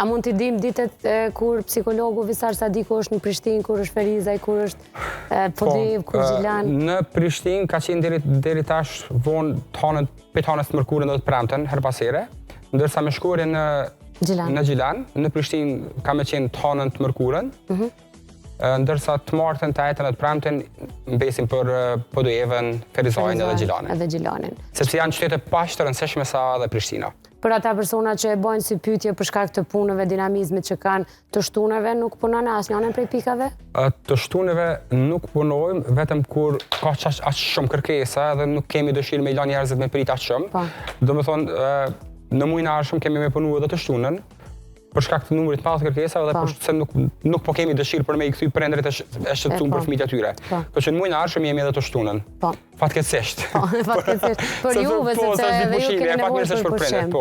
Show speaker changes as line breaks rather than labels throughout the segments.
A mund t'i dim ditët kur psikologu Visar Sadiku është në Prishtinë, kur është Ferizaj, kur është Podiv, kur Gjilan?
Në Prishtinë ka qenë deri tash vonë pet hanës të mërkurën dhe të premten, her pasere, ndërsa me shkore në Gjilan, në Prishtinë ka me qenë të hanën të mërkurën, ndërsa të martën, të ajtën dhe të premten mbesim për Podivën, Ferizajnë edhe Gjilanin. Sepse janë qytete pashtë të rëndësishme sa dhe Prishtina.
Për ata persona që e bojnë si pyetje për shkak të punëve, dinamizmit që kanë, të shtuneve nuk punojnë asnjërin prej pikave?
Të shtuneve nuk punojmë, vetëm kur ka aq shumë kërkesa dhe nuk kemi dëshirë me i lanë njerëzit me prit aq shumë. Domethënë, në muajin e ardhshëm kemi me punu edhe të shtunën, për shkak të numrit të madh të kërkesave dhe për se nuk po kemi dëshirë për me i kthy prindërit e shqetësuar për fëmijët e tyre. Por që në muajin e ardhshëm jemi edhe të shtunën. Fatkeqësisht.
Fatkeqësisht. Për juve sepse edhe ju keni nevojë për pushim.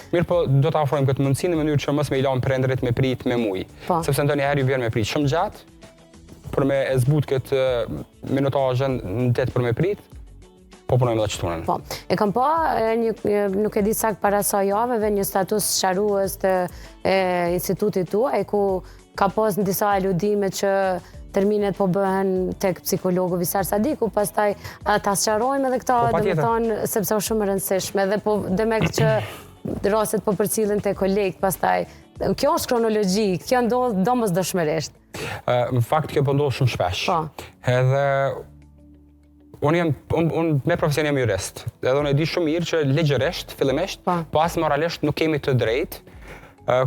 Mirë, po do ta ofrojmë këtë mundësi në mënyrë që mos me i lëmë prindërit me prit me muaj. Sepse ndonjëherë ju vjen me prit shumë gjatë për me e zbut këtë minutazhin në det për me prit. Po punojmë dhe qëtunën.
Po. E kam pa, nuk e di sakt para sa javeve, një status sqarues të institutit tuaj, ku ka pas në disa eludime që terminet po bëhen tek psikologu Visar Sadiku, pastaj ta sqarojmë edhe këta, dhe me thonë, sepse është shumë rëndësishme, dhe me që rastet po përcillen te kolegë, pastaj, kjo është kronologji, kjo ndodh domosdoshmërisht.
Në fakt, kjo po ndodh shumë shpesh. Edhe unë me profesion jam jurist, edhe unë e di shumë mirë që ligjërisht, fillimisht, po as moralisht nuk kemi të drejtë,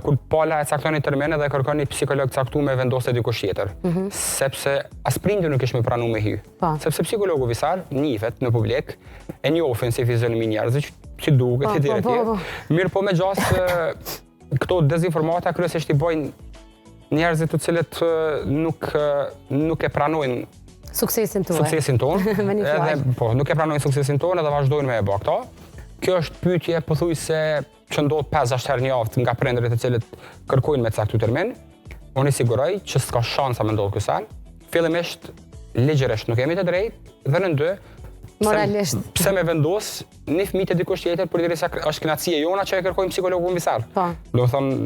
kur pala e cakton një termin dhe kërkon një psikolog caktuar me vendosje dikush tjetër. Sepse as prindër nuk ishme pranu me hy. Sepse psikologu Visar njihet në publik, e njohin si fizionomi njerëzve, që duket e tjerë. Mirë, po me gjasë këto dezinformata kryesisht i bojnë njerëzit të cilët nuk e pranojnë
suksesin tonë.
Suksesin tonë. Po, nuk e pranojnë suksesin tonë edhe vazhdojnë me e bë këto. Kjo është pyetje pothuajse që ndodh 5-6 herë në javë nga prindërit të cilët kërkojnë me caktuar termin. Unë i siguroj që s'ka shansa me ndodh ky sen. Fillimisht ligjërisht nuk kemi të drejtë dhe në dy
moralisht.
Pse me vendos një fëmijë të dikush tjetër përderisa është kënaqësia jona që e kërkojmë psikologun Visar. Do të thonë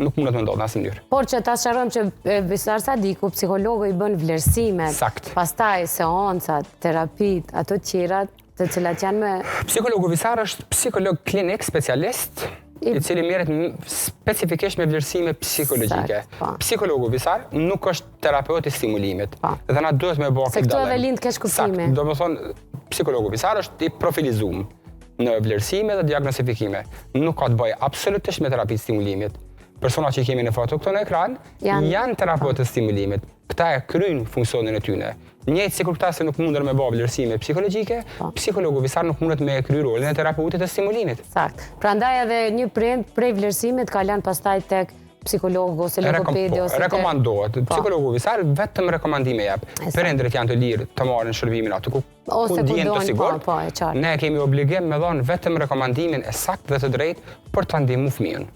nuk mundet me ndodhë në asë mënyrë.
Por që ta sqarojmë që Visar Sadiku, psikologu i bën vlerësimet, pastaj seancat, terapit, ato tjerat të cilat janë me...
Psikologu Visar është psikolog klinik, specialist, i cili merret specifikisht me vlerësime psikologjike. Psikologu Visar nuk është terapeut i stimulimit. Dhe na duhet me bëj këtë dallim.
Se këto edhe lind keq kuptime.
Do të thonë, psikologu Visar është i profilizuar në vlerësime dhe diagnostifikime. Nuk ka të bëjë absolutisht me terapi stimulimit. Persona që i kemi në foto këto në ekran, janë terapeutë të stimulimit. Këta e kryjnë funksionin e tyne. Njëjtë sikur këta se nuk mundën me bëj vlerësime psikologjike, psikologu Visar nuk mundet me krye rolin e terapeutit të stimulimit.
Sakt. Prandaj edhe një prind prej vlerësimit ka lënë pastaj tek psikologu ose logopedi ose
rekomandohet. Psikologu Visar vetëm rekomandime jep. Prindërit janë të lirë të marrin shërbimin aty ku ndjen të sigurt. Ne kemi obligim me dhënë vetëm rekomandimin e saktë dhe të drejtë për ta ndihmuar fëmijën.